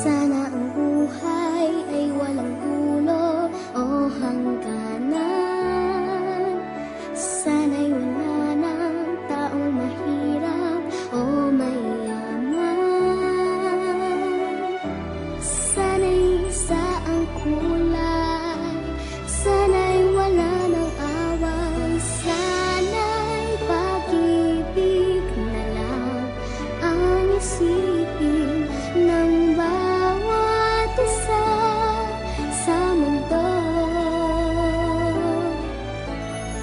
Sana ang buhay ay walang dulo o hangganan. Sana'y wala ng taong mahirap o mayaman. Sana'y isa ang kulay, sana'y wala ng away, sana'y pag-ibig na lang ang isipin ng bawat isa sa mundo.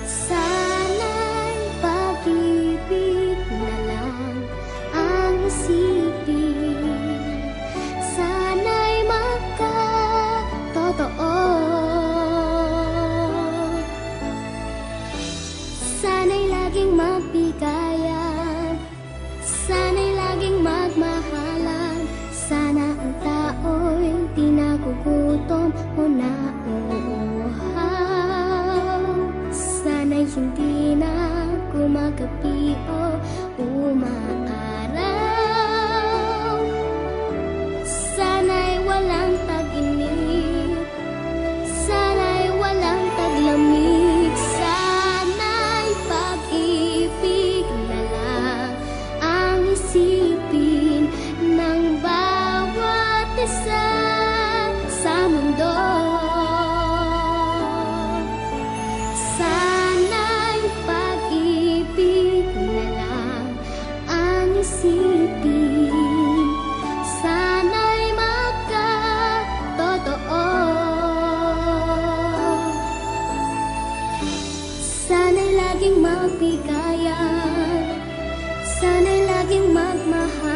Sana'y pag-ibig na lang ang isipin, sana'y magkatotoo. Sana'y laging magbigayan, sana'y laging magmahalan. Sana ang tao'y di nagugutom o nauuhaw. Sana'y hindi na gumagabi o umaaraw. Sana'y walang tag-init, sana'y walang taglamig. Sana'y pag-ibig na lang ang isipin ng bawat isa sa mundo. Sana'y pag-ibig na lang ang isipin, sana'y magkatotoo. Sana'y laging magbigayan, sana'y laging magmahal.